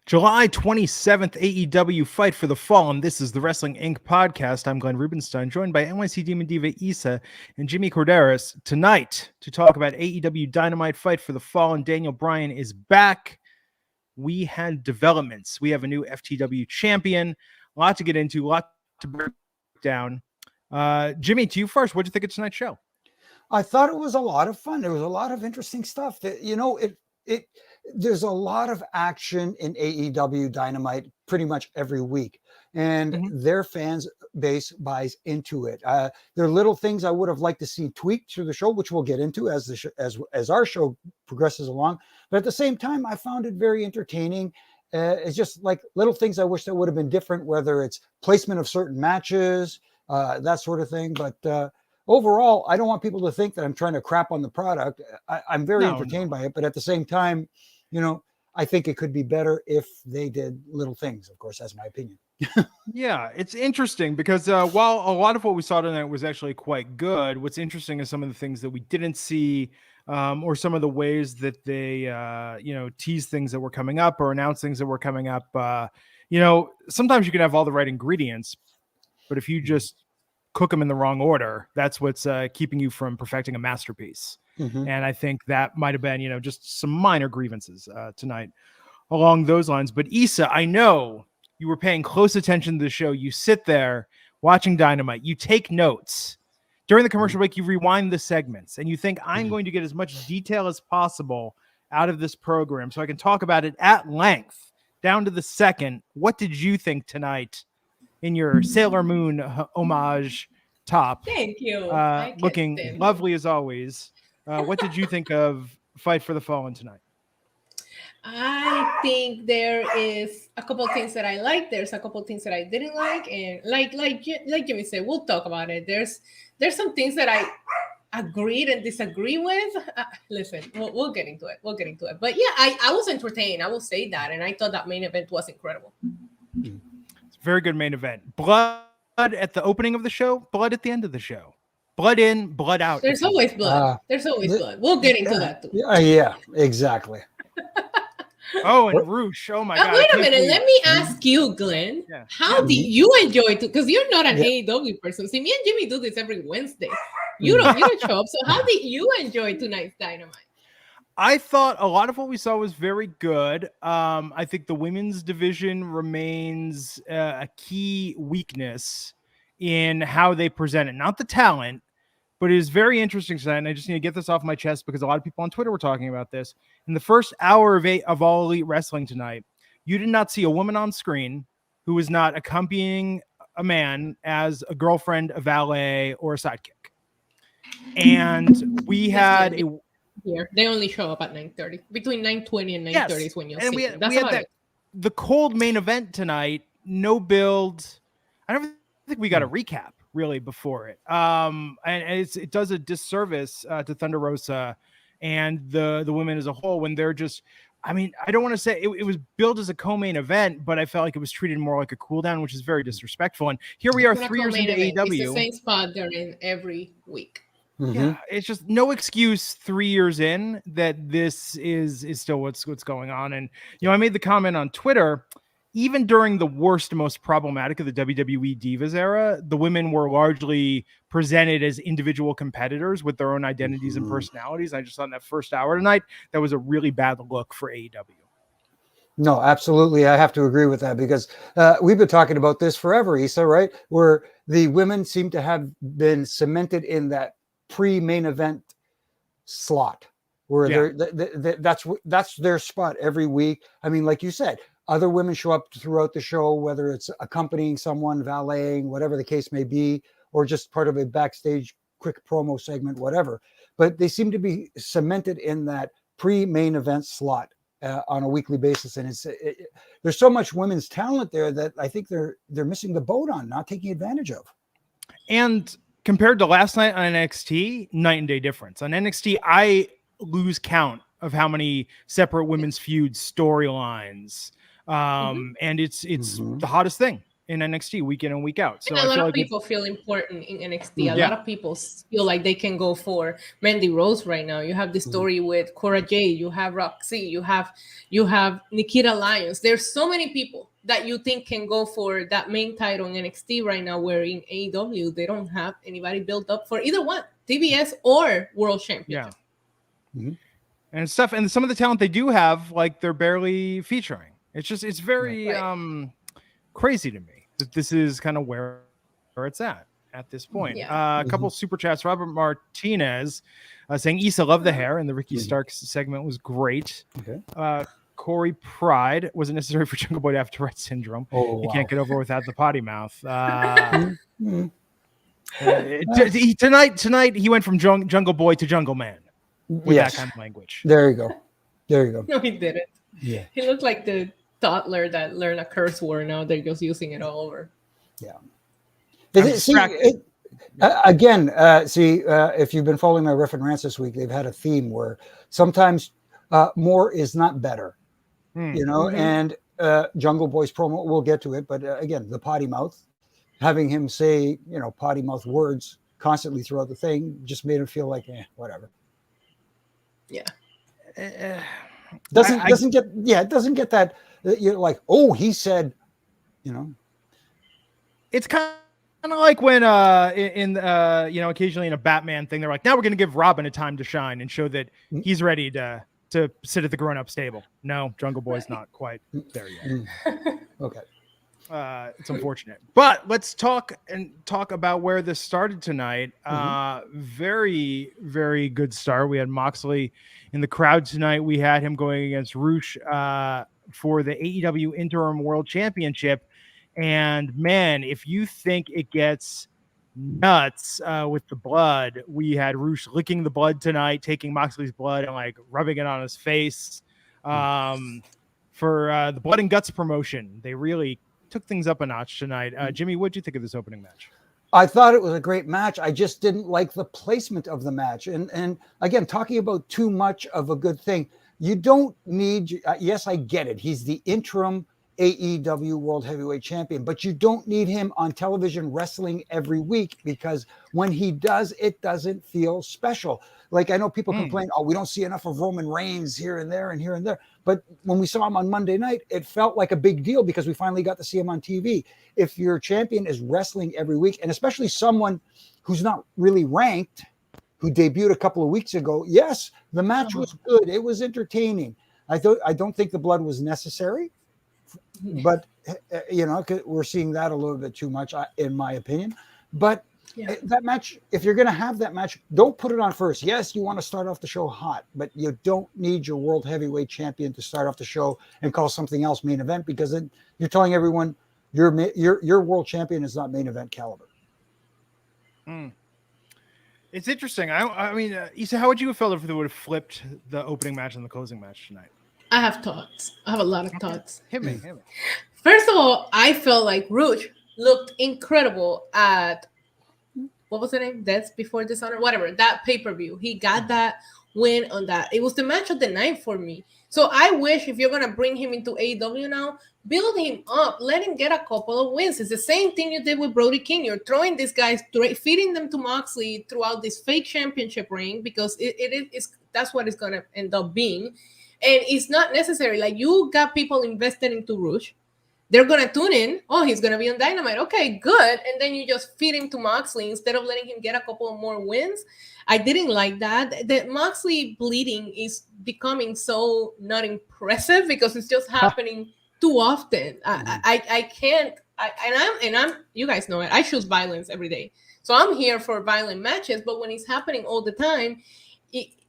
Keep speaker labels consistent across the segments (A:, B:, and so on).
A: July 27th, AEW Fight for the Fallen. This is the Wrestling Inc. podcast. I'm Glenn Rubenstein, joined by NYC Demon Diva Issa and Jimmy Korderas tonight to talk about AEW Dynamite Fight for the Fallen. Daniel Bryan is back. We had developments. We have a new FTW champion. A lot to get into, a lot to break down. Jimmy, to you first. What did you think of tonight's show?
B: I thought it was a lot of fun. There was a lot of interesting stuff. There's a lot of action in AEW Dynamite pretty much every week, and their fans base buys into it. There are little things I would have liked to see tweaked through the show, which we'll get into as our show progresses along. But at the same time, I found it very entertaining. It's just like little things I wish that would have been different, whether it's placement of certain matches, that sort of thing. But overall, I don't want people to think that I'm trying to crap on the product. I'm very entertained by it, but at the same time, I think it could be better if they did little things. Of course, that's my opinion.
A: Yeah, it's interesting because while a lot of what we saw tonight was actually quite good, what's interesting is some of the things that we didn't see, or some of the ways that they, tease things that were coming up or announce things that were coming up. Sometimes you can have all the right ingredients, but if you just cook them in the wrong order, that's what's keeping you from perfecting a masterpiece. And I think that might have been, just some minor grievances tonight along those lines. But Issa, I know you were paying close attention to the show. You sit there watching Dynamite. You take notes. During the commercial break, you rewind the segments and you think, I'm going to get as much detail as possible out of this program so I can talk about it at length, down to the second. What did you think tonight in your Sailor Moon homage top?
C: Thank you.
A: Looking lovely as always. What did you think of Fight for the Fallen tonight?
C: I think there is a couple of things that I like. There's a couple of things that I didn't like, and like Jimmy said, we'll talk about it. There's some things that I agreed and disagree with. Listen, we'll get into it. But yeah, I was entertained. I will say that, and I thought that main event was incredible.
A: It's a very good main event. Blood at the opening of the show. Blood at the end of the show. Blood in, blood out.
C: There's always blood. Blood. We'll get into that too.
B: Yeah, exactly.
A: Oh, and Roosh. Oh my God.
C: Wait a minute. Let me ask you, Glenn. Yeah. How did you enjoy it? Because you're not an AEW person. See, me and Jimmy do this every Wednesday. You don't show up. So how did you enjoy tonight's Dynamite?
A: I thought a lot of what we saw was very good. I think the women's division remains a key weakness in how they present it. Not the talent, but it is very interesting tonight, and I just need to get this off my chest because a lot of people on Twitter were talking about this. In the first hour of All Elite Wrestling tonight, you did not see a woman on screen who was not accompanying a man as a girlfriend, a valet, or a sidekick. And we had
C: here. They only show up at 9:30. Between 9:20 and 9:30 is when you'll see them. That's about it.
A: The cold main event tonight, no build. I don't think we got a recap really before it. And it does a disservice to Thunder Rosa and the women as a whole when they're just, I don't want to say it was billed as a co-main event, but I felt like it was treated more like a cool down, which is very disrespectful. And here we are 3 years into AEW.
C: It's the same spot they're in every week.
A: Yeah, it's just no excuse 3 years in that this is still what's going on. And, I made the comment on Twitter, even during the worst, most problematic of the WWE Divas era, the women were largely presented as individual competitors with their own identities and personalities. I just thought in that first hour tonight, that was a really bad look for AEW.
B: No, absolutely. I have to agree with that because we've been talking about this forever, Issa, right? Where the women seem to have been cemented in that pre-main event slot where that's their spot every week. Like you said, other women show up throughout the show, whether it's accompanying someone, valeting, whatever the case may be, or just part of a backstage quick promo segment, whatever. But they seem to be cemented in that pre-main event slot on a weekly basis. And there's so much women's talent there that I think they're missing the boat on, not taking advantage of.
A: And compared to last night on NXT, night and day difference. On NXT, I lose count of how many separate women's feud storylines. And it's the hottest thing in NXT week in and week out. So
C: and a
A: I
C: lot
A: feel
C: of
A: like
C: people feel important in NXT. A
A: Yeah.
C: lot of people feel like they can go for Mandy Rose right now. You have the story with Cora Jade. You have Roxy. You have Nikita Lyons. There's so many people that you think can go for that main title in NXT right now, where in AEW they don't have anybody built up for either one, TBS or World Championship.
A: And stuff, and some of the talent they do have, like they're barely featuring. It's very crazy to me that this is kind of where it's at this point. A couple super chats. Robert Martinez saying Issa loved the hair, and the Ricky Starks segment was great. Corey Pride, wasn't necessary for Jungle Boy to have Tourette syndrome. He can't get over without the potty mouth. Tonight he went from Jungle Boy to Jungle Man with that kind of language.
B: There you go.
C: No, he didn't.
B: Yeah.
C: He looked like the toddler that learned a curse word. Now they're just using it all over.
B: Yeah. If you've been following my riff and rants this week, they've had a theme where sometimes more is not better. And Jungle Boy's promo, we'll get to it, but again, the potty mouth, having him say, potty mouth words constantly throughout the thing just made him feel like, whatever.
C: Yeah.
B: It doesn't get that, you're like, oh, he said,
A: It's kind of like when occasionally in a Batman thing, they're like, now we're going to give Robin a time to shine and show that he's ready to sit at the grown-up stable. No, Jungle Boy's not quite there yet.
B: Okay.
A: It's unfortunate, but let's talk about where this started tonight. Very, very good start. We had Moxley in the crowd tonight. We had him going against Rush for the AEW Interim World Championship. And man, if you think it gets nuts with the blood, we had Rush licking the blood tonight, taking Moxley's blood and like rubbing it on his face. For the Blood and Guts promotion, they really took things up a notch tonight. Jimmy, what did you think of this opening match?
B: I thought it was a great match. I just didn't like the placement of the match. And again, talking about too much of a good thing, you don't need, yes, I get it. He's the interim AEW World Heavyweight Champion, but you don't need him on television wrestling every week, because when he does, it doesn't feel special. Like, I know people complain, we don't see enough of Roman Reigns here and there and here and there. But when we saw him on Monday night, it felt like a big deal because we finally got to see him on TV. If your champion is wrestling every week, and especially someone who's not really ranked, who debuted a couple of weeks ago, yes, the match was good. It was entertaining. I don't think the blood was necessary, but we're seeing that a little bit too much, in my opinion. But that match, if you're going to have that match, don't put it on first. Yes, you want to start off the show hot, but you don't need your world heavyweight champion to start off the show and call something else main event, because then you're telling everyone your world champion is not main event caliber.
A: It's interesting. I mean, Issa, how would you have felt if they would have flipped the opening match and the closing match tonight?
C: I have thoughts. I have a lot of thoughts.
A: Hit me.
C: First of all, I felt like Rush looked incredible at, what was the name? Death Before Dishonor? Whatever, that pay-per-view. He got that win on that. It was the match of the night for me. So I wish, if you're going to bring him into AEW now, build him up. Let him get a couple of wins. It's the same thing you did with Brody King. You're throwing these guys, feeding them to Moxley throughout this fake championship ring, because that's what it's going to end up being. And it's not necessary. Like, you got people invested into Rush. They're going to tune in. Oh, he's going to be on Dynamite. Okay, good. And then you just feed him to Moxley instead of letting him get a couple of more wins. I didn't like that. The Moxley bleeding is becoming so not impressive because it's just happening too often. I can't. I'm. You guys know it. I choose violence every day. So I'm here for violent matches. But when it's happening all the time,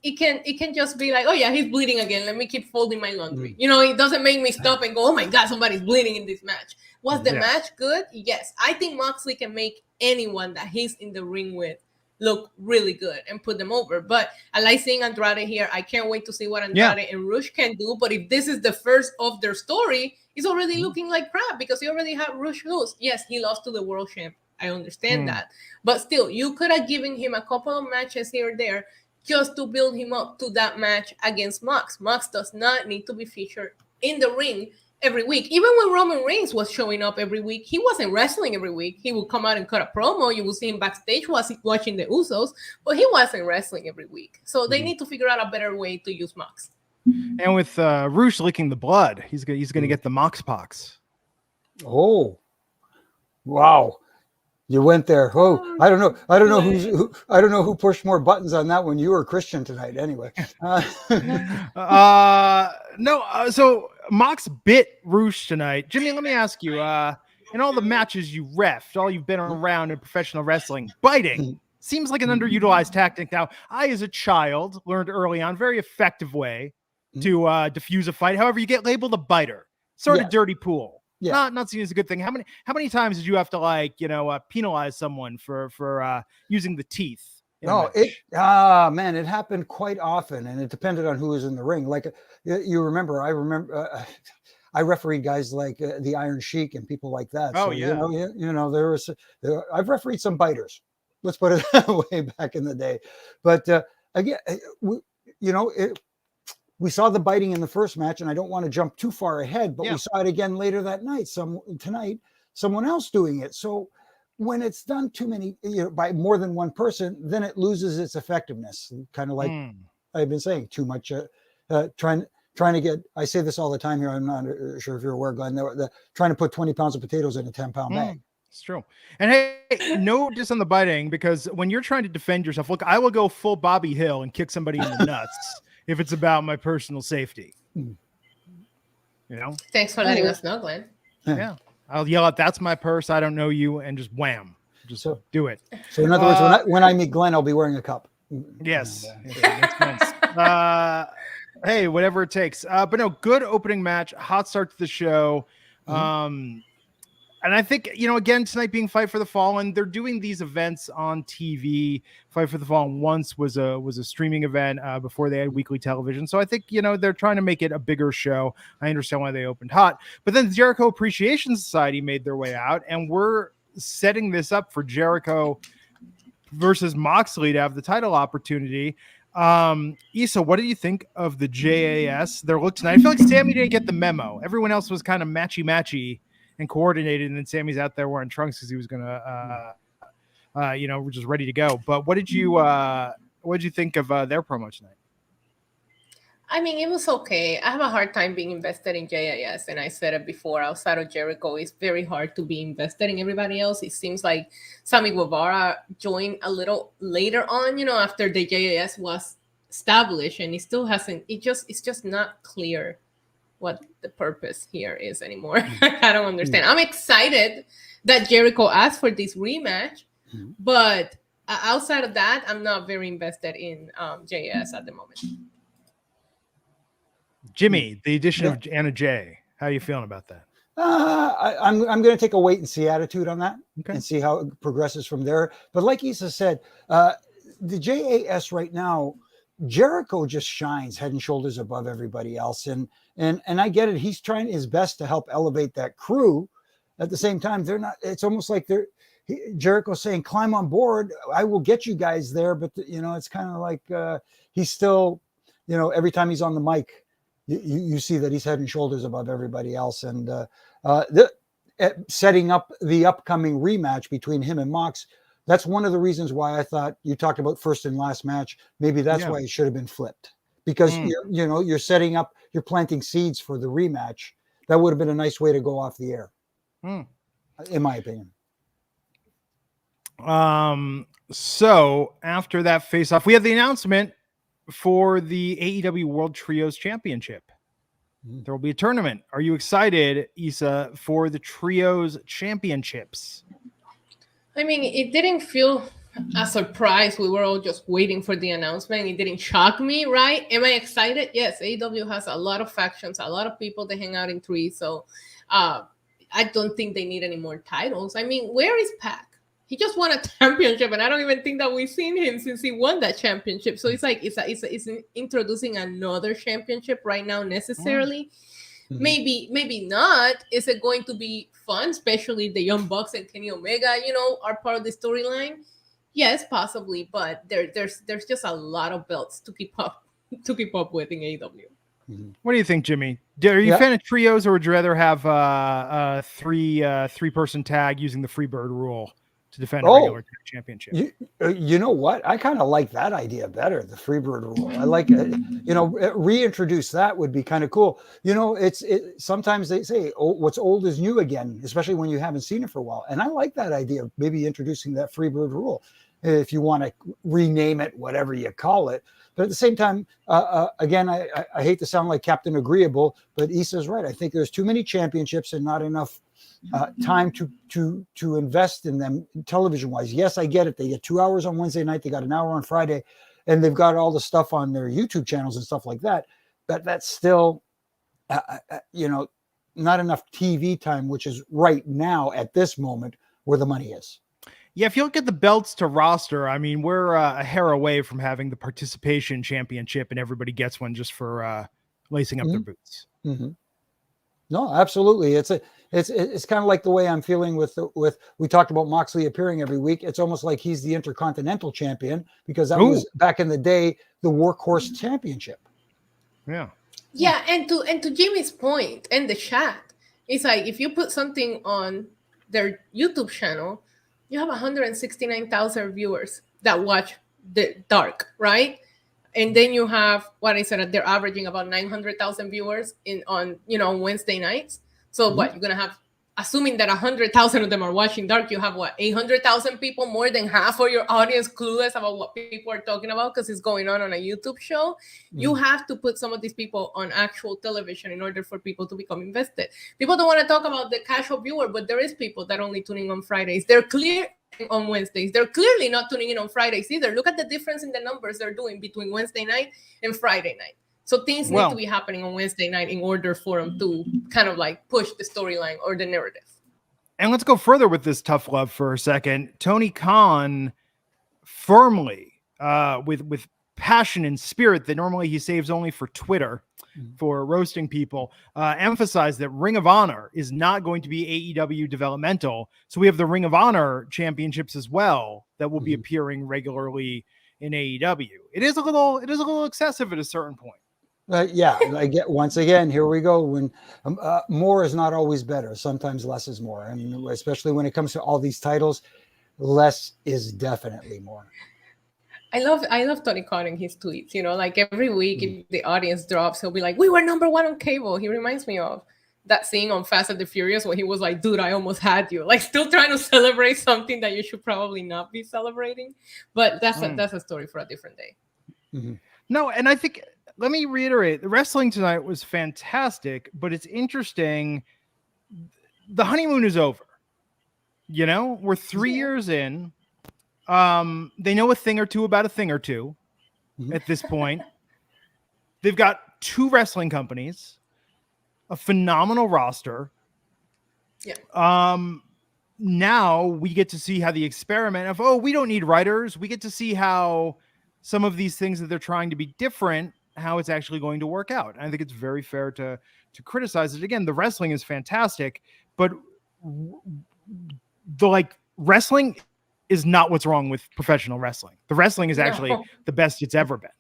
C: it can just be like, oh yeah, he's bleeding again. Let me keep folding my laundry. It doesn't make me stop and go, oh my God, somebody's bleeding in this match. Was the match good? Yes. I think Moxley can make anyone that he's in the ring with look really good and put them over. But I like seeing Andrade here. I can't wait to see what Andrade and Rush can do. But if this is the first of their story, it's already looking like crap because he already had Rush lose. Yes, he lost to the world champ. I understand that. But still, you could have given him a couple of matches here or there just to build him up to that match against Mox. Mox does not need to be featured in the ring every week. Even when Roman Reigns was showing up every week, he wasn't wrestling every week. He would come out and cut a promo. You would see him backstage watching the Usos, but he wasn't wrestling every week. So they need to figure out a better way to use Mox.
A: And with Roosh licking the blood, he's gonna get the Mox pox.
B: Oh, wow. You went there. Oh, I don't know. I don't know who pushed more buttons on that one. You or Christian tonight, anyway.
A: So Mox bit Roosh tonight. Jimmy, let me ask you. In all the matches you refed, all you've been around in professional wrestling, biting seems like an underutilized tactic. Now, I, as a child, learned early on very effective way to diffuse a fight. However, you get labeled a biter, sort of dirty pool. Yeah. Not seen as a good thing. How many times did you have to penalize someone for using the teeth?
B: No, it happened quite often, and it depended on who was in the ring. Like you remember, I refereed guys like the Iron Sheik and people like that.
A: Oh,
B: so, I've refereed some biters. Let's put it that way back in the day. But again, we saw the biting in the first match, and I don't want to jump too far ahead, but we saw it again later that night. Someone else doing it. So when it's done too many, by more than one person, then it loses its effectiveness. Kind of like I've been saying, too much trying to get. I say this all the time here. I'm not sure if you're aware, Glenn. Trying to put 20 pounds of potatoes in a 10-pound bag.
A: It's true. And hey, no diss on the biting, because when you're trying to defend yourself, look, I will go full Bobby Hill and kick somebody in the nuts if it's about my personal safety.
C: Thanks for letting us know, Glenn.
A: Yeah. I'll yell out, "That's my purse. I don't know you," and just wham. Just do it.
B: So in other words, when I meet Glenn, I'll be wearing a cup.
A: Yes. Hey, whatever it takes. But no, good opening match. Hot start to the show. And I think, again, tonight being Fight for the Fallen, they're doing these events on TV. Fight for the Fallen once was a streaming event before they had weekly television. So I think, they're trying to make it a bigger show. I understand why they opened hot. But then the Jericho Appreciation Society made their way out, and we're setting this up for Jericho versus Moxley to have the title opportunity. Issa, what do you think of the JAS? Their look tonight. I feel like Sammy didn't get the memo. Everyone else was kind of matchy and coordinated, and then Sammy's out there wearing trunks because he was gonna, we're just ready to go. But what did you think of their promo tonight?
C: I mean, it was okay. I have a hard time being invested in JAS, and I said it before. Outside of Jericho, it's very hard to be invested in everybody else. It seems like Sammy Guevara joined a little later on, after the JAS was established, and it still hasn't. It's just not clear what the purpose here is anymore. I don't understand. I'm excited that Jericho asked for this rematch, but outside of that, I'm not very invested in JAS at the moment.
A: Jimmy, the addition of Anna Jay, how are you feeling about that?
B: I'm going to take a wait and see attitude on that and see how it progresses from there. But like Issa said, the JAS right now, Jericho just shines head and shoulders above everybody else. And I get it. He's trying his best to help elevate that crew. At the same time, they're not, it's almost like Jericho's saying, climb on board. I will get you guys there. But it's kind of like, he's still, every time he's on the mic, you see that he's head and shoulders above everybody else. And setting up the upcoming rematch between him and Mox, that's one of the reasons why I thought you talked about first and last match. Maybe that's why it should have been flipped, because you're setting up, you're planting seeds for the rematch. That would have been a nice way to go off the air, in my opinion.
A: So after that face off, we have the announcement for the AEW World Trios Championship. There will be a tournament. Are you excited, Issa, for the Trios Championships?
C: I mean, it didn't feel a surprise. We were all just waiting for the announcement. It didn't shock me, right? Am I excited? Yes, AEW has a lot of factions, a lot of people that hang out in threes. So I don't think they need any more titles. I mean, where is Pac? He just won a championship, and I don't even think that we've seen him since he won that championship. So it's like it's introducing another championship right now necessarily. Maybe not. Is it going to be fun, especially the Young Bucks and Kenny Omega, are part of the storyline? Yes, possibly, but there's just a lot of belts to keep up with in AEW.
A: What do you think, Jimmy? Are you a fan of trios, or would you rather have a three-person tag using the Freebird rule to defend a regular championship?
B: You know what? I kind of like that idea better, the Freebird rule. I like it. Reintroduce that would be kind of cool. Sometimes they say, what's old is new again, especially when you haven't seen it for a while. And I like that idea of maybe introducing that Freebird rule, if you want to rename it, whatever you call it. But at the same time, again, I hate to sound like Captain Agreeable, but Issa's right. I think there's too many championships and not enough time to invest in them television wise. Yes, I get it. They get 2 hours on Wednesday night. They got an hour on Friday, and they've got all the stuff on their YouTube channels and stuff like that. But that's still, not enough TV time, which is right now at this moment where the money is.
A: Yeah, if you look at the belts to roster, I mean, we're a hair away from having the participation championship, and everybody gets one just for lacing up their boots.
B: Mm-hmm. No, absolutely. It's kind of like the way I'm feeling with we talked about Moxley appearing every week. It's almost like he's the Intercontinental Champion, because that was back in the day the Workhorse Championship.
A: Yeah.
C: Yeah, and to Jimmy's point in the chat, it's like if you put something on their YouTube channel, you have 169,000 viewers that watch the Dark, right? And then you have what I said, they're averaging about 900,000 viewers on Wednesday nights. So what you're gonna have, assuming that 100,000 of them are watching Dark, you have 800,000 people, more than half of your audience clueless about what people are talking about because it's going on a YouTube show. You have to put some of these people on actual television in order for people to become invested. People don't want to talk about the casual viewer, but there is people that only tuning on Fridays. They're clear on Wednesdays. They're clearly not tuning in on Fridays either. Look at the difference in the numbers they're doing between Wednesday night and Friday night. So things need to be happening on Wednesday night in order for them to kind of like push the storyline or the narrative.
A: And let's go further with this tough love for a second. Tony Khan firmly, with passion and spirit that normally he saves only for Twitter, for roasting people, emphasized that Ring of Honor is not going to be AEW developmental. So we have the Ring of Honor championships as well that will be appearing regularly in AEW. It is a little excessive at a certain point.
B: Once again, here we go. When more is not always better. Sometimes less is more. And especially when it comes to all these titles, less is definitely more.
C: I love Tony Khan and his tweets. Like every week if the audience drops, he'll be like, "We were number one on cable." He reminds me of that scene on Fast and the Furious when he was like, "Dude, I almost had you." Like still trying to celebrate something that you should probably not be celebrating. But that's a story for a different day.
B: Mm-hmm.
A: No, and I think, let me reiterate, the wrestling tonight was fantastic, but it's interesting. The honeymoon is over. We're 3 years in. They know a thing or two about a thing or two at this point. They've got 2 wrestling companies, a phenomenal roster.
C: Yeah.
A: Now we get to see how the experiment of, we don't need writers. We get to see how some of these things that they're trying to be different, how it's actually going to work out. And I think it's very fair to criticize it. Again, the wrestling is fantastic, but wrestling is not what's wrong with professional wrestling. The wrestling is actually the best it's ever been.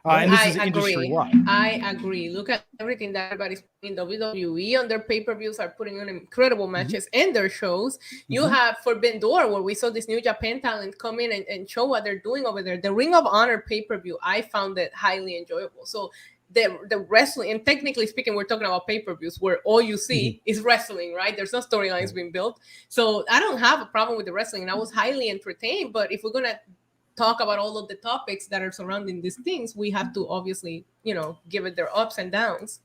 A: And this is industry-wide.
C: I agree. Look at everything that everybody's putting. WWE on their pay-per-views are putting on incredible matches and their shows. You have Forbidden Door, where we saw this New Japan talent come in and show what they're doing over there. The Ring of Honor pay-per-view, I found it highly enjoyable. So the wrestling, and technically speaking, we're talking about pay-per-views where all you see is wrestling, right? There's no storylines being built. So I don't have a problem with the wrestling, and I was highly entertained. But if we're going to talk about all of the topics that are surrounding these things, we have to obviously, give it their ups and downs.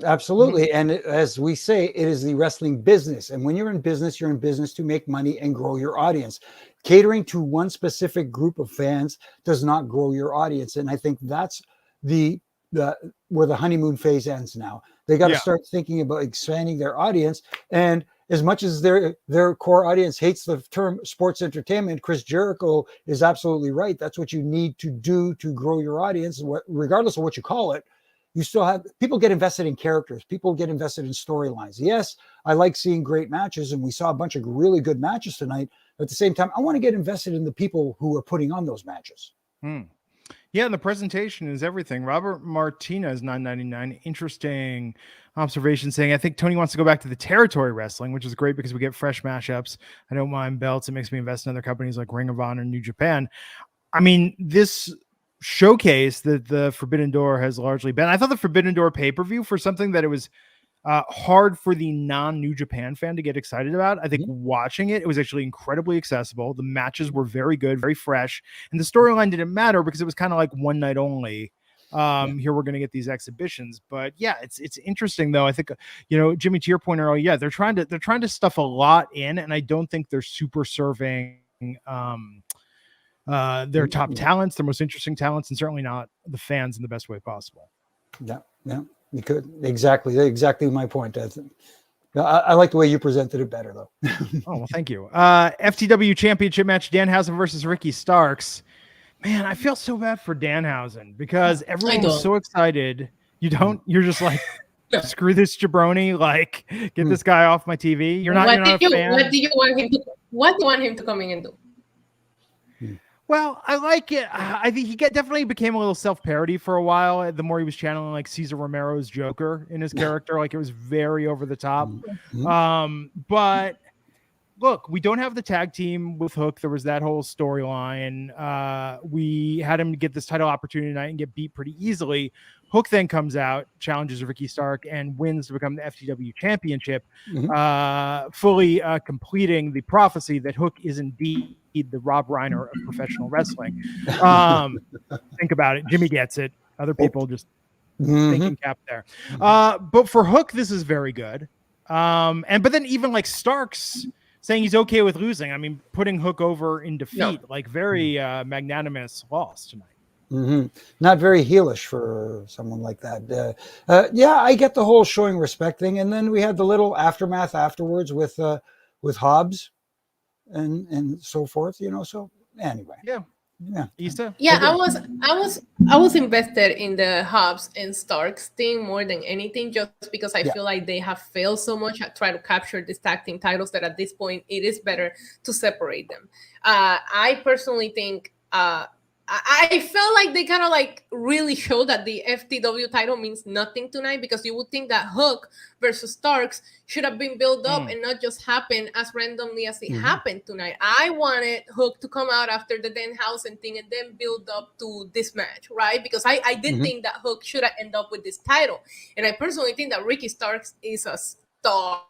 B: Absolutely. And as we say, it is the wrestling business. And when you're in business to make money and grow your audience. Catering to one specific group of fans does not grow your audience. And I think that's where the honeymoon phase ends now. They got to start thinking about expanding their audience. And as much as their core audience hates the term sports entertainment, Chris Jericho is absolutely right. That's what you need to do to grow your audience, regardless of what you call it. You still have people get invested in characters. People get invested in storylines. Yes, I like seeing great matches, and we saw a bunch of really good matches tonight. But at the same time, I want to get invested in the people who are putting on those matches.
A: Yeah, and the presentation is everything. Robert Martinez, 9.99. Interesting observation saying, I think Tony wants to go back to the territory wrestling, which is great because we get fresh mashups. I don't mind belts. It makes me invest in other companies like Ring of Honor and New Japan. I mean, this showcase that the Forbidden Door has largely been. I thought the Forbidden Door pay-per-view, for something that it was hard for the non-New Japan fan to get excited about, I think watching it was actually incredibly accessible. The matches were very good, very fresh, and the storyline didn't matter because it was kind of like one night only. Here we're going to get these exhibitions, but yeah, it's interesting though. I think, Jimmy, to your point earlier, they're trying to stuff a lot in, and I don't think they're super serving their top talents, their most interesting talents, and certainly not the fans in the best way possible.
B: Yeah. You could exactly my point. I like the way you presented it better, though.
A: Oh, well, thank you. FTW Championship match: Danhausen versus Ricky Starks. Man, I feel so bad for Danhausen because everyone was so excited. You don't. You're just like, screw this jabroni. Like, get this guy off my TV. You're not a fan.
C: What do you want him to come in and do?
A: Well, I like it. I think he definitely became a little self-parody for a while. The more he was channeling like Cesar Romero's Joker in his character, like it was very over the top. But look, we don't have the tag team with Hook. There was that whole storyline. We had him get this title opportunity tonight and get beat pretty easily. Hook then comes out, challenges Ricky Stark, and wins to become the FTW Championship, fully completing the prophecy that Hook is indeed the Rob Reiner of professional wrestling. Think about it. Jimmy gets it. Other people just thinking cap there. But for Hook, this is very good. But then even like Starks saying he's okay with losing. I mean, putting Hook over in defeat, like very magnanimous loss tonight.
B: Not very heelish for someone like that. I get the whole showing respect thing. And then we had the little aftermath afterwards with Hobbs and so forth, so anyway.
A: Issa?
C: I was invested in the Hobbs and Starks thing more than anything, just because I feel like they have failed so much at trying to capture these tag team titles that at this point it is better to separate them. I personally think I felt like they kind of like really showed that the FTW title means nothing tonight, because you would think that Hook versus Starks should have been built up and not just happen as randomly as it happened tonight. I wanted Hook to come out after the Danhausen thing and then build up to this match, right? Because I did think that Hook should have ended up with this title. And I personally think that Ricky Starks is a star.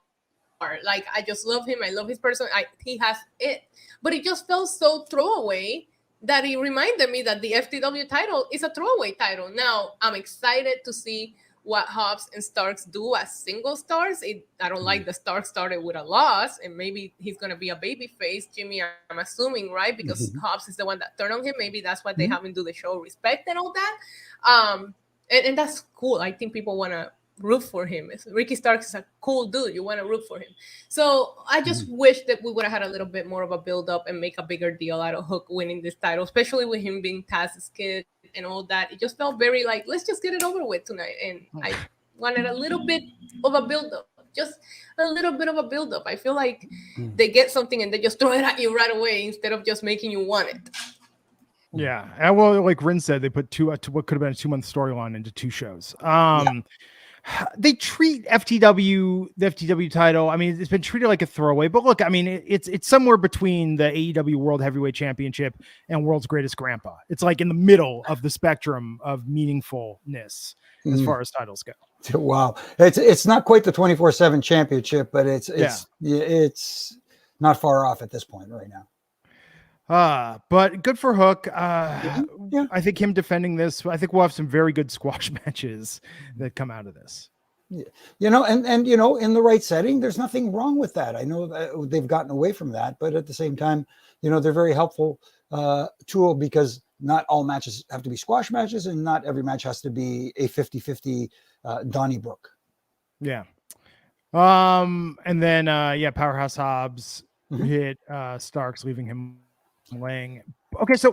C: Like, I just love him. I love his person. He has it. But it just felt so throwaway that it reminded me that the FTW title is a throwaway title. Now, I'm excited to see what Hobbs and Starks do as single stars. I don't like the Starks started with a loss, and maybe he's going to be a baby face, Jimmy, I'm assuming, right? Because Hobbs is the one that turned on him. Maybe that's why they haven't do the show respect and all that. And that's cool. I think people want to root for him. Ricky Starks is a cool dude. You want to root for him. So I just wish that we would have had a little bit more of a build up and make a bigger deal out of Hook winning this title, especially with him being Taz's kid and all that. It just felt very like, let's just get it over with tonight. And I wanted a little bit of a build up, just a little bit of a build up. I feel like they get something and they just throw it at you right away instead of just making you want it.
A: Yeah. And well, like Rin said, they put what could have been a 2-month storyline into 2 shows. They treat the FTW title. I mean, it's been treated like a throwaway, but look, I mean, it's somewhere between the AEW World Heavyweight Championship and World's Greatest Grandpa. It's like in the middle of the spectrum of meaningfulness as far as titles go.
B: Wow. It's not quite the 24/7 championship, but it's not far off at this point right now.
A: But good for Hook. I think him defending this, I think we'll have some very good squash matches that come out of this.
B: And in the right setting, there's nothing wrong with that. I know that they've gotten away from that, but at the same time, they're very helpful tool, because not all matches have to be squash matches, and not every match has to be a 50-50 Donnybrook.
A: Yeah. And then Powerhouse Hobbs hit Starks, leaving him laying. Okay, so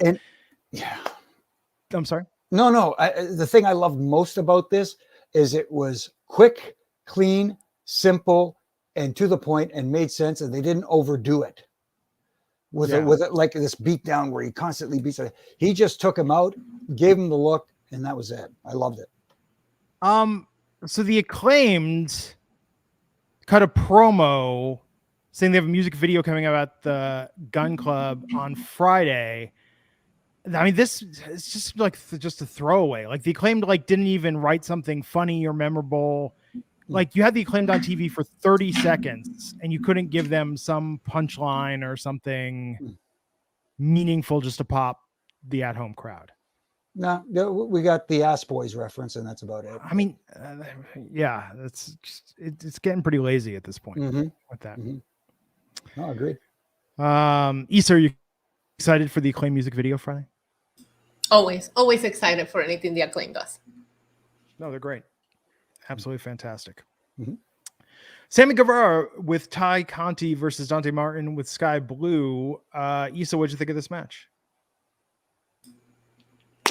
A: I'm sorry.
B: No. The thing I loved most about this is it was quick, clean, simple, and to the point, and made sense, and they didn't overdo it. with like this beat down where he constantly beats it. He just took him out, gave him the look, and that was it. I loved it.
A: So the Acclaimed cut a promo saying they have a music video coming out at the Gun Club on Friday. I mean, this is just like just a throwaway. Like the Acclaimed like didn't even write something funny or memorable. Like you had the Acclaimed on TV for 30 seconds and you couldn't give them some punchline or something meaningful just to pop the at-home crowd.
B: No, we got the Ass Boys reference, and that's about it.
A: I mean, yeah, it's getting pretty lazy at this point with that.
B: No, agreed.
A: Issa, are you excited for the Acclaimed music video Friday?
C: Always excited for anything the Acclaim does.
A: No, they're great. Absolutely fantastic. Sammy Guevara with Ty Conti versus Dante Martin with Sky Blue. Issa, what'd you think of this match?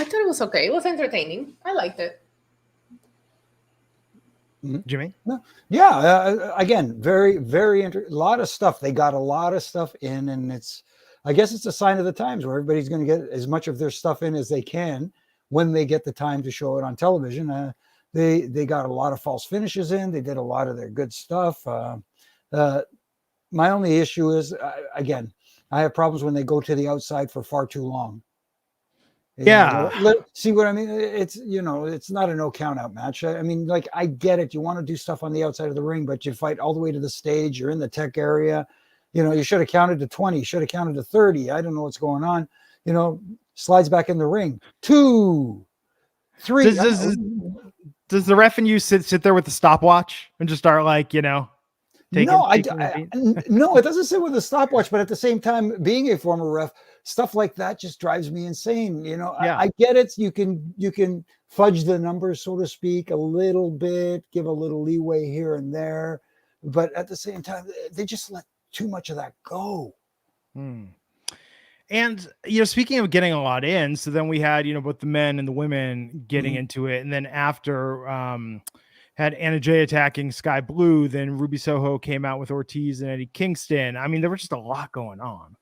C: I thought it was okay. It was entertaining. I liked it.
A: Jimmy?
B: Yeah. Again, very, very a lot of stuff. They got a lot of stuff in, and I guess it's a sign of the times where everybody's going to get as much of their stuff in as they can when they get the time to show it on television. They got a lot of false finishes in. They did a lot of their good stuff. My only issue is, again, I have problems when they go to the outside for far too long. See what I mean? It's, it's not a no count out match. I mean, like, I get it. You want to do stuff on the outside of the ring, but you fight all the way to the stage. You're in the tech area. You should have counted to 20. You should have counted to 30. I don't know what's going on. Slides back in the ring. 2, 3.
A: Does the ref and you sit there with the stopwatch and just start like, no, it doesn't sit with a stopwatch, but at the same time, being a former ref, stuff like that just drives me insane. I get it. You can fudge the numbers, so to speak, a little bit, give a little leeway here and there, but at the same time, they just let too much of that go. And, speaking of getting a lot in, so then we had, both the men and the women getting into it. And then after had Anna Jay attacking Sky Blue, then Ruby Soho came out with Ortiz and Eddie Kingston. I mean, there was just a lot going on.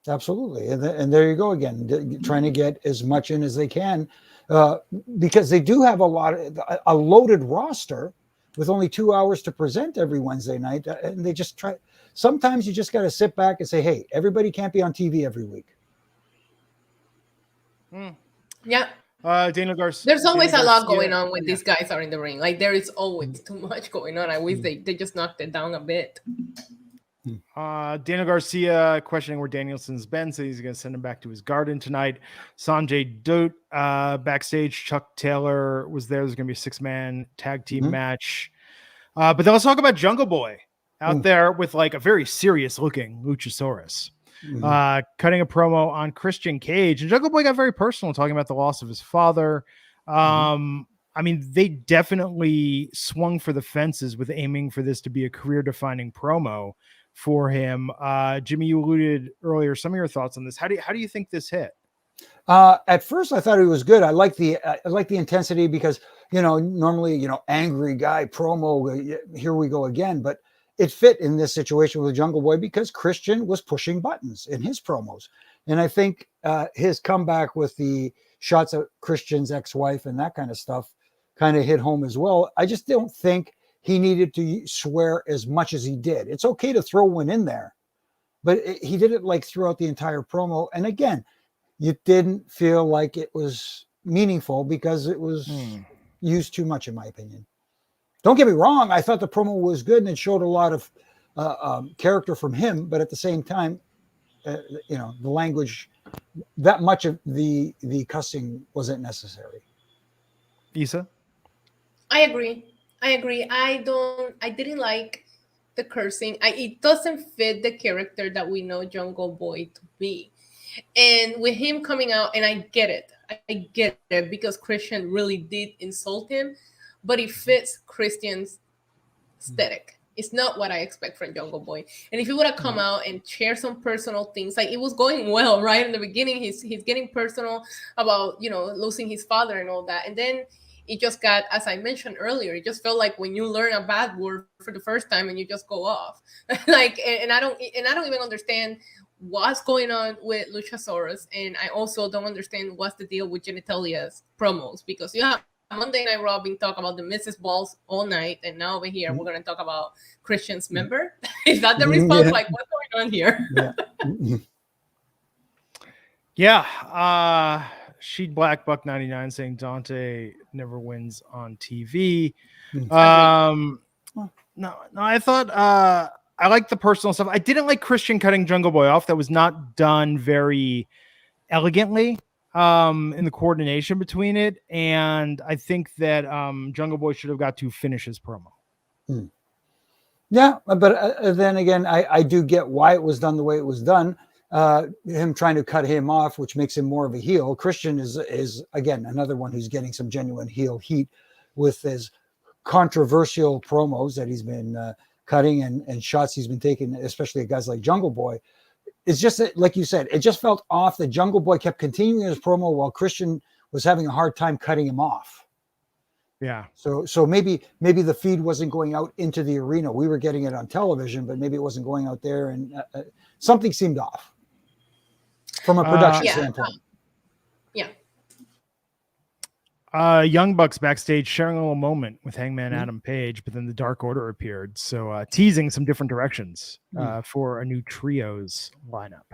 B: Absolutely. And there you go again, trying to get as much in as they can because they do have a loaded roster with only 2 hours to present every Wednesday night. And they just try. Sometimes you just got to sit back and say, hey, everybody can't be on TV every week.
C: Yeah.
A: Daniel Garcia.
C: There's always a lot going on when these guys are in the ring. Like, there is always too much going on. I wish they just knocked it down a bit.
A: Daniel Garcia questioning where Danielson's been, so he's going to send him back to his garden tonight. Sanjay Dutt backstage. Chuck Taylor was there. There's going to be a 6-man tag team match. But then let's talk about Jungle Boy out there with like a very serious looking Luchasaurus cutting a promo on Christian Cage. And Jungle Boy got very personal, talking about the loss of his father. I mean, they definitely swung for the fences with aiming for this to be a career-defining promo for him. Jimmy, you alluded earlier, some of your thoughts on this. How do you think this hit?
B: At first I thought it was good. I like the intensity because, normally, angry guy promo, here we go again, but it fit in this situation with Jungle Boy because Christian was pushing buttons in his promos. And I think his comeback with the shots at Christian's ex-wife and that kind of stuff kind of hit home as well. I just don't think he needed to swear as much as he did. It's okay to throw one in there, but he did it like throughout the entire promo. And again, you didn't feel like it was meaningful because it was used too much, in my opinion. Don't get me wrong. I thought the promo was good and it showed a lot of character from him, but at the same time, the language, that much of the cussing wasn't necessary.
A: Issa?
C: I agree. I didn't like the cursing. It doesn't fit the character that we know Jungle Boy to be. And with him coming out, and I get it because Christian really did insult him, but it fits Christian's aesthetic. It's not what I expect from Jungle Boy. And if he would have come out and share some personal things, like it was going well, right? In the beginning, he's getting personal about, losing his father and all that. And then it just got, as I mentioned earlier, it just felt like when you learn a bad word for the first time and you just go off. Like, and I don't even understand what's going on with Luchasaurus, and I also don't understand what's the deal with Genitalia's promos, because you have Monday Night Raw been talking about the Mrs. Balls all night, and now over here we're going to talk about Christian's member. Is that the response? Like, what's going on here?
A: Yeah. Sheed Black Buck 99 saying Dante never wins on TV. No, I thought I like the personal stuff. I didn't like Christian cutting Jungle Boy off. That was not done very elegantly in the coordination between it. And I think that Jungle Boy should have got to finish his promo.
B: Yeah, but then again, I do get why it was done the way it was done. Him trying to cut him off, which makes him more of a heel. Christian is again another one who's getting some genuine heel heat with his controversial promos that he's been cutting and shots he's been taking, especially at guys like Jungle Boy. It's just that, like you said, it just felt off that Jungle Boy kept continuing his promo while Christian was having a hard time cutting him off.
A: Yeah.
B: So maybe the feed wasn't going out into the arena. We were getting it on television, but maybe it wasn't going out there, and something seemed off from a production standpoint.
A: Young Bucks backstage sharing a little moment with Hangman Adam Page, but then the Dark Order appeared. So teasing some different directions for a new trios lineup.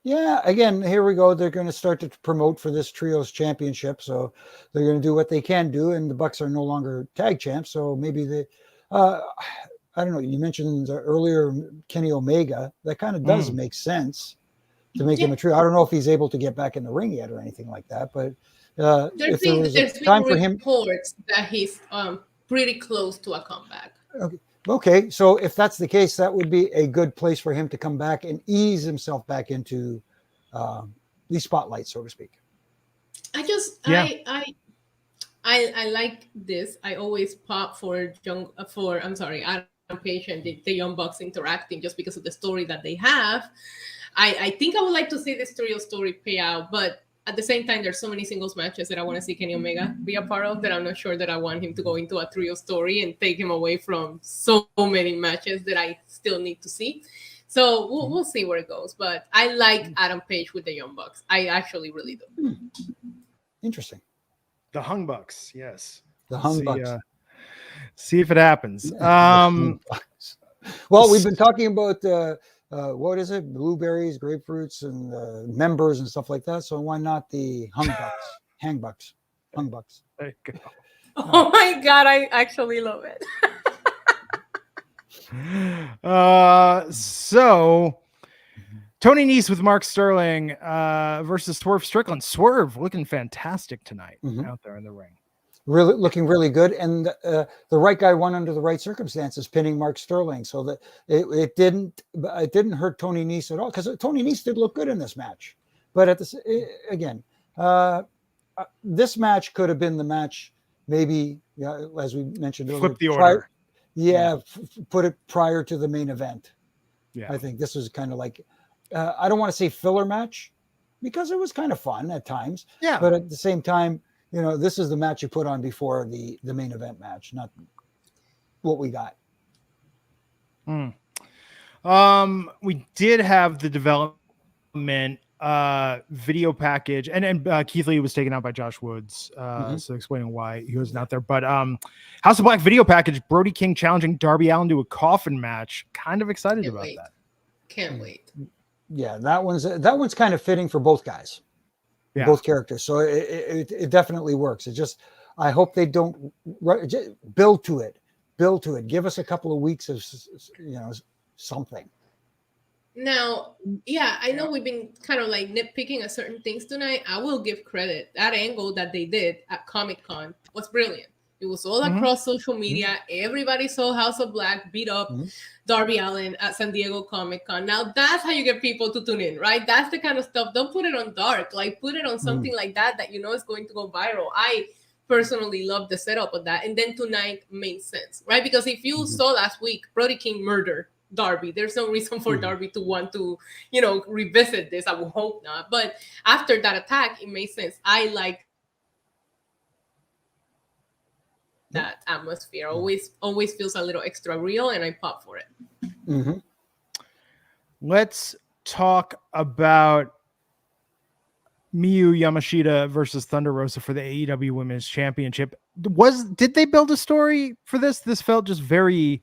B: Yeah, again, here we go. They're going to start to promote for this trios championship. So they're going to do what they can do. And the Bucks are no longer tag champs. So maybe they, I don't know. You mentioned earlier Kenny Omega. That kind of does make sense to make him a trio. I don't know if he's able to get back in the ring yet or anything like that, but
C: there's been reports that he's pretty close to a comeback.
B: Okay, so if that's the case, that would be a good place for him to come back and ease himself back into the spotlight, so to speak.
C: I like this. I always pop for Adam Page and the Young Bucks interacting just because of the story that they have. I think I would like to see this trio story pay out, but at the same time, there's so many singles matches that I want to see Kenny Omega be a part of that I'm not sure that I want him to go into a trio story and take him away from so many matches that I still need to see. So we'll see where it goes. But I like Adam Page with the Young Bucks. I actually really do.
B: Interesting.
A: The Hung Bucks, yes.
B: The Hung Bucks.
A: See if it happens.
B: Well, we've been talking about what is it? Blueberries, grapefruits, and members and stuff like that. So why not the Hung Bucks? Hang Bucks. Hung Bucks.
A: There you go.
C: Oh my God, I actually love it.
A: So Tony Nese with Mark Sterling versus Swerve Strickland. Swerve looking fantastic tonight out there in the ring.
B: Really looking really good, and the right guy won under the right circumstances, pinning Mark Sterling, so that it didn't hurt Tony Nese at all, because Tony Nese did look good in this match. But at this again, this match could have been the match, maybe as we mentioned earlier,
A: flip the order.
B: Put it prior to the main event. Yeah, I think this was kind of like I don't want to say filler match, because it was kind of fun at times. Yeah, but at the same time, this is the match you put on before the main event match, not what we got.
A: We did have the development video package, and Keith Lee was taken out by Josh Woods, so explaining why he was not there. But House of Black video package, Brody King challenging Darby Allin to a coffin match. Kind of excited about that.
C: Can't wait.
B: Yeah, that one's kind of fitting for both guys. Both characters, so it definitely works. It just, I hope they don't build to it. Give us a couple of weeks of something.
C: Now, I know we've been kind of like nitpicking at certain things tonight. I will give credit. That angle that they did at Comic-Con was brilliant. It was all across social media. Everybody saw House of Black beat up Darby Allin at San Diego Comic-Con. Now that's how you get people to tune in, right? That's the kind of stuff. Don't put it on dark. Like, put it on something like that is going to go viral. I personally love the setup of that. And then tonight made sense, right? Because if you saw last week, Brody King murdered Darby. There's no reason for Darby to want to, revisit this. I would hope not. But after that attack, it made sense. I like that atmosphere. Always feels a little extra real, and I pop for it.
B: Mm-hmm.
A: Let's talk about Miyu Yamashita versus Thunder Rosa for the AEW Women's Championship. Did they build a story for this? This felt just very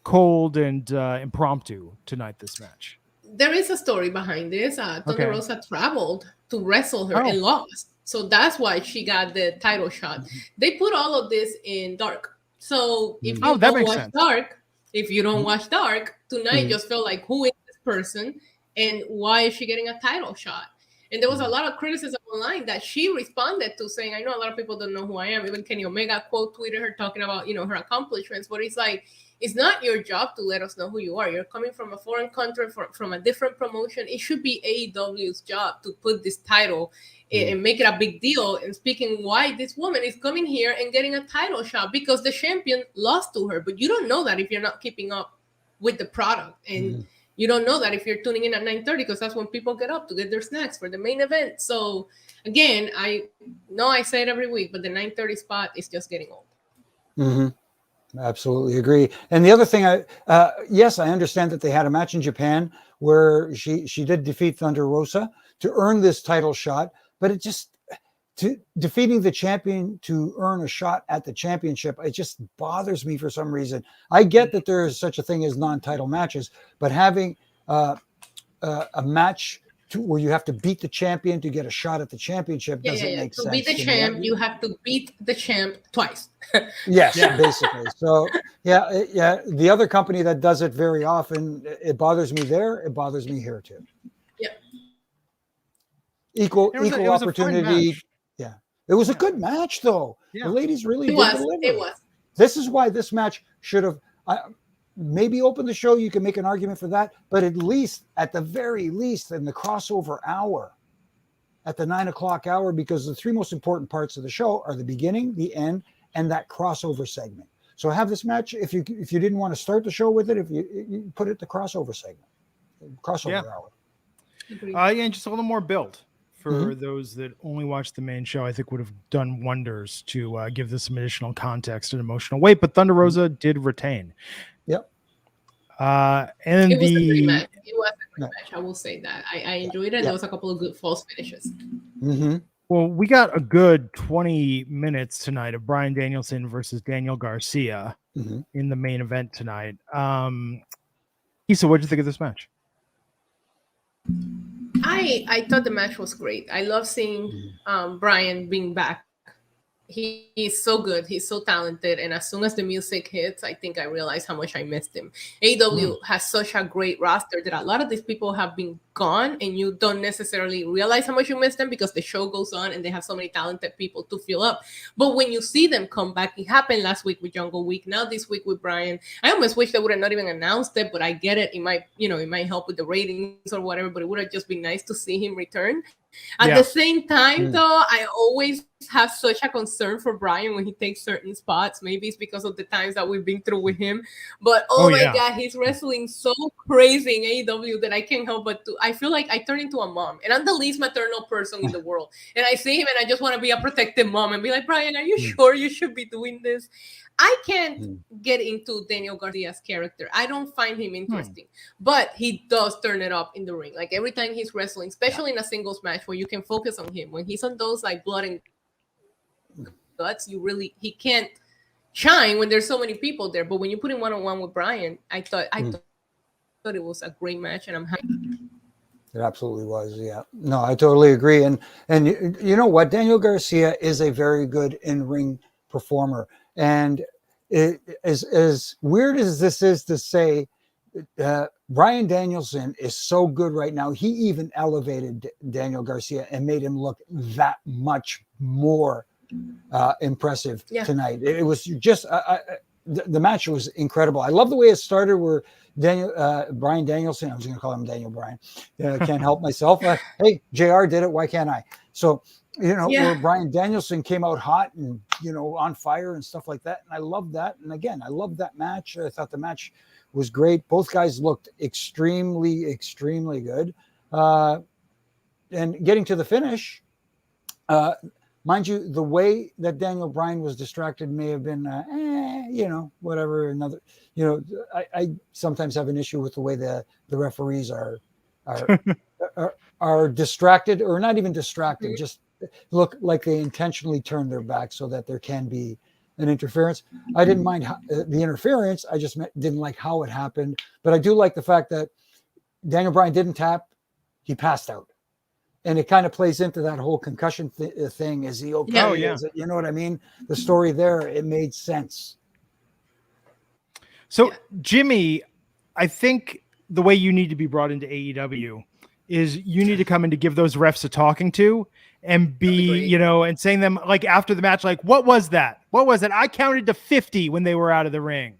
A: cold and impromptu tonight, this match.
C: There is a story behind this. Thunder Rosa traveled to wrestle her and lost. So that's why she got the title shot. They put all of this in Dark. So if you don't watch Dark, if you don't watch Dark, tonight just felt like, who is this person and why is she getting a title shot? And there was a lot of criticism online that she responded to, saying, I know a lot of people don't know who I am. Even Kenny Omega quote tweeted her talking about, her accomplishments. But it's like, it's not your job to let us know who you are. You're coming from a foreign country, from a different promotion. It should be AEW's job to put this title and make it a big deal. And speaking why this woman is coming here and getting a title shot because the champion lost to her. But you don't know that if you're not keeping up with the product. And you don't know that if you're tuning in at 9:30, because that's when people get up to get their snacks for the main event. So again, I know I say it every week, but the 9:30 spot is just getting old.
B: Mm-hmm. Absolutely agree. And the other thing, yes, I understand that they had a match in Japan where she did defeat Thunder Rosa to earn this title shot, but it just defeating the champion to earn a shot at the championship, it just bothers me for some reason. I get that there is such a thing as non-title matches, but having a match where you have to beat the champion to get a shot at the championship doesn't make sense.
C: To beat the champ, you have to beat the champ twice.
B: Yes, basically. So yeah. The other company that does it very often, it bothers me there. It bothers me here too.
C: Yeah.
B: Equal opportunity. Yeah. It was a good match though. Yeah. The ladies really deliver.
C: It was.
B: This is why this match should have maybe open the show. You can make an argument for that, but at the very least, in the crossover hour, at the 9 o'clock hour, because the three most important parts of the show are the beginning, the end, and that crossover segment. So have this match. If you didn't want to start the show with it, if you put it the crossover segment, hour.
A: And just a little more build for those that only watch the main show. I think would have done wonders to give this some additional context and emotional weight. But Thunder Rosa did retain.
B: Yep.
A: And
C: it was a great match. It was a great match. I will say that. I enjoyed it. And there was a couple of good false finishes.
B: Mm-hmm.
A: Well, we got a good 20 minutes tonight of Bryan Danielson versus Daniel Garcia in the main event tonight. Issa, what did you think of this match?
C: I thought the match was great. I love seeing Bryan being back. He's so good. He's so talented. And as soon as the music hits, I think I realized how much I missed him. AEW has such a great roster that a lot of these people have been gone, and you don't necessarily realize how much you miss them because the show goes on and they have so many talented people to fill up. But when you see them come back, it happened last week with Jungle Week, now this week with Bryan. I almost wish they would have not even announced it, but I get it. It might help with the ratings or whatever, but it would have just been nice to see him return. At the same time, though, I always have such a concern for Bryan when he takes certain spots. Maybe it's because of the times that we've been through with him. But my God, he's wrestling so crazy in AEW that I can't help but I feel like I turn into a mom. And I'm the least maternal person in the world. And I see him and I just want to be a protective mom and be like, Bryan, are you sure you should be doing this? I can't get into Daniel Garcia's character. I don't find him interesting, but he does turn it up in the ring. Like every time he's wrestling, especially in a singles match where you can focus on him. When he's on those like blood and guts, he can't shine when there's so many people there. But when you put him one-on-one with Bryan, I thought it was a great match, and I'm happy.
B: It absolutely was. Yeah, no, I totally agree. And you know what? Daniel Garcia is a very good in-ring performer. And as weird as this is to say, Bryan Danielson is so good right now. He even elevated Daniel Garcia and made him look that much more impressive tonight. It was just the match was incredible. I love the way it started where Bryan Danielson, I was going to call him Daniel Bryan. I can't help myself. Hey, JR did it. Why can't I? So, where Bryan Danielson came out hot and, on fire and stuff like that. And I love that. And again, I love that match. I thought the match was great. Both guys looked extremely, extremely good. And getting to the finish, mind you, the way that Daniel Bryan was distracted may have been, whatever. Another, I sometimes have an issue with the way the referees are distracted, or not even distracted, just look like they intentionally turn their back so that there can be an interference. I didn't mind the interference. I just didn't like how it happened. But I do like the fact that Daniel Bryan didn't tap. He passed out. And it kind of plays into that whole concussion thing. Is he okay?
A: Oh, yeah.
B: You know what I mean? The story there, it made sense.
A: So, Jimmy, I think the way you need to be brought into AEW is you need to come in to give those refs a talking to and be, and saying them like after the match, like, what was that? What was it? I counted to 50 when they were out of the ring.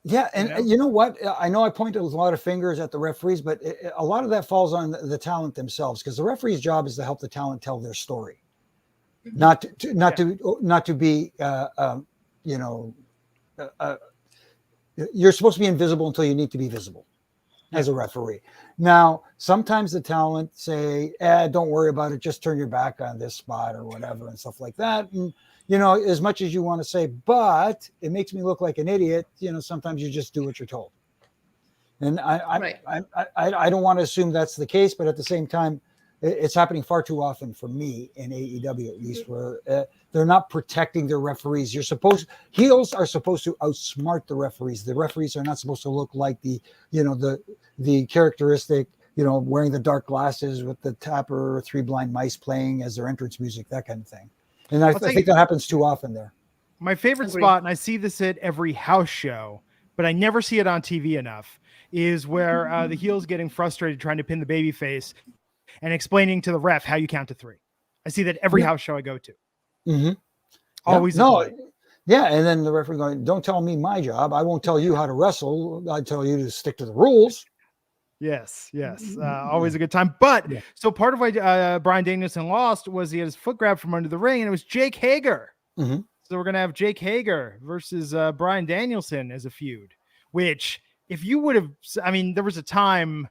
B: Yeah. And you know what? I know I pointed with a lot of fingers at the referees, but a lot of that falls on the talent themselves, because the referee's job is to help the talent tell their story, not to be, you're supposed to be invisible until you need to be visible as a referee. Now, sometimes the talent say, don't worry about it. Just turn your back on this spot or whatever and stuff like that. And, as much as you want to say, but it makes me look like an idiot. Sometimes you just do what you're told. And I don't want to assume that's the case, but at the same time, it's happening far too often for me in AEW, at least, where they're not protecting their referees. Heels are supposed to outsmart the referees. The referees are not supposed to look like the characteristic, wearing the dark glasses with the tapper or three blind mice playing as their entrance music, that kind of thing. And I think that happens too often there.
A: My favorite spot, and I see this at every house show, but I never see it on TV enough, is where the heel's getting frustrated trying to pin the babyface and explaining to the ref how you count to 3. I see that every house show I go to.
B: Mm-hmm.
A: Always.
B: Yeah. And then the referee going, don't tell me my job. I won't tell you how to wrestle. I tell you to stick to the rules.
A: Yes. Always a good time. But so part of why Bryan Danielson lost was he had his foot grabbed from under the ring, and it was Jake Hager.
B: Mm-hmm.
A: So we're going to have Jake Hager versus Bryan Danielson as a feud, which if you would have, there was a time,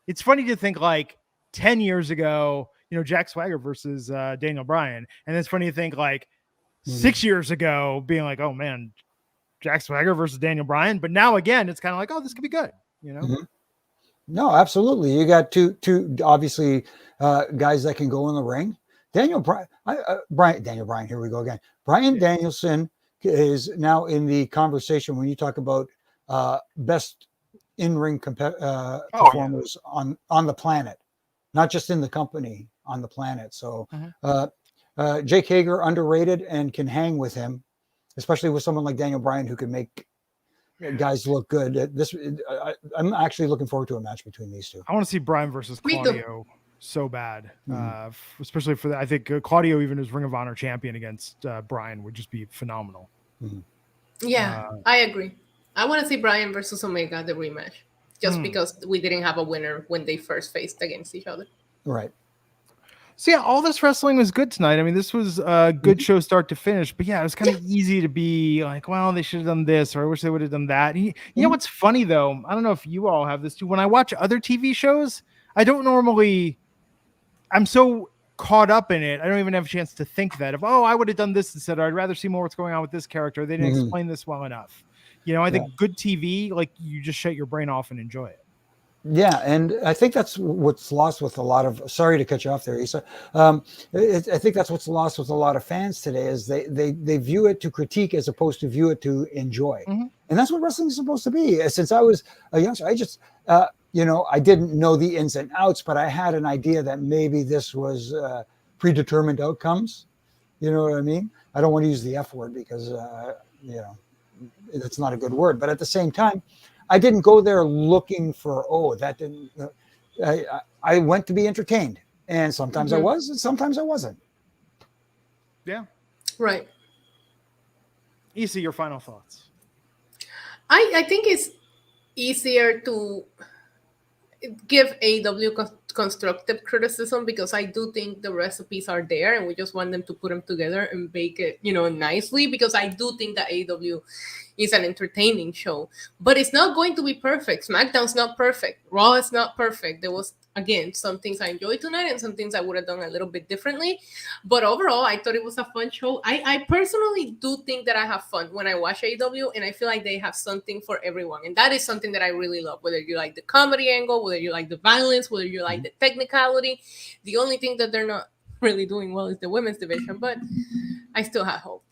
A: it's funny to think like 10 years ago, Jack Swagger versus Daniel Bryan. And it's funny to think like 6 years ago being like, oh man, Jack Swagger versus Daniel Bryan. But now again, it's kind of like, oh, this could be good.
B: Mm-hmm. No, absolutely. You got two obviously guys that can go in the ring. Daniel Bryan, here we go again. Bryan Danielson is now in the conversation when you talk about best in-ring performers on the planet, not just in the company, on the planet. So Jake Hager, underrated, and can hang with him, especially with someone like Daniel Bryan who can make guys look good. I'm actually looking forward to a match between these two.
A: I want to see Bryan versus Claudio so bad, especially for that. I think Claudio, even as Ring of Honor champion against Bryan, would just be phenomenal.
C: Yeah, I agree. I want to see Bryan versus Omega, the rematch, just because we didn't have a winner when they first faced against each other.
B: Right.
A: So yeah, all this wrestling was good tonight. This was a good show start to finish, but yeah, it was kind of easy to be like, well, they should have done this, or I wish they would have done that. You know what's funny though? I don't know if you all have this too. When I watch other TV shows, I'm so caught up in it. I don't even have a chance to think that I would have done this instead, or I'd rather see more what's going on with this character. They didn't explain this well enough. I think good TV, like you just shut your brain off and enjoy it.
B: Yeah, and I think that's what's lost with a lot of. Sorry to cut you off there, Issa. I think that's what's lost with a lot of fans today is they view it to critique as opposed to view it to enjoy, and that's what wrestling is supposed to be. Since I was a youngster, I just I didn't know the ins and outs, but I had an idea that maybe this was predetermined outcomes. You know what I mean? I don't want to use the F word because that's not a good word, but at the same time, I didn't go there looking for, that didn't, I went to be entertained, and sometimes I was, and sometimes I wasn't.
A: Yeah.
C: Right.
A: Issa, your final thoughts.
C: I think it's easier to give AEW constructive criticism because I do think the recipes are there and we just want them to put them together and bake it, nicely, because I do think that AEW is an entertaining show, but it's not going to be perfect. SmackDown's not perfect. Raw is not perfect. There was again, some things I enjoyed tonight and some things I would have done a little bit differently. But overall, I thought it was a fun show. I personally do think that I have fun when I watch AEW, and I feel like they have something for everyone. And that is something that I really love, whether you like the comedy angle, whether you like the violence, whether you like the technicality. The only thing that they're not really doing well is the women's division, but I still have hope.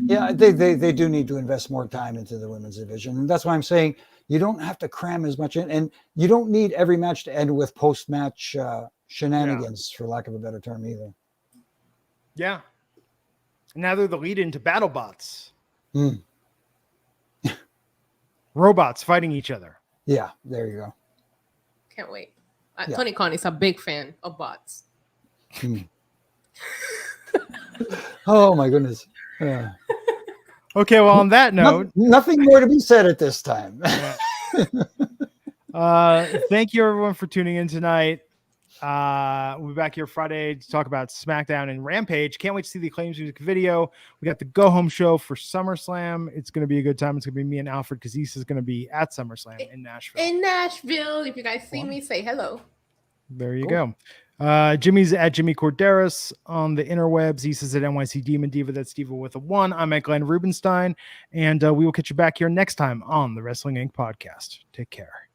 B: Yeah, they do need to invest more time into the women's division. And that's why I'm saying you don't have to cram as much in, and you don't need every match to end with post-match shenanigans, for lack of a better term, either.
A: Yeah. Now they're the lead into BattleBots. Robots fighting each other.
B: Yeah, there you go.
C: Can't wait. Tony Khan is a big fan of bots.
B: Oh my goodness.
A: Okay, well, on that note,
B: nothing more to be said at this time.
A: Thank you everyone for tuning in tonight. We'll be back here Friday to talk about SmackDown and Rampage. Can't wait to see the Acclaimed music video. We got the go home show for SummerSlam. It's going to be a good time. It's going to be me and Alfred Kazis is going to be at SummerSlam in Nashville.
C: If you guys see me, say hello.
A: There you go. Jimmy's at Jimmy Korderas on the interwebs. He says at NYC Demon Diva. That's Diva with a 1. I'm at Glenn Rubenstein, and we will catch you back here next time on the Wrestling Inc. podcast. Take care.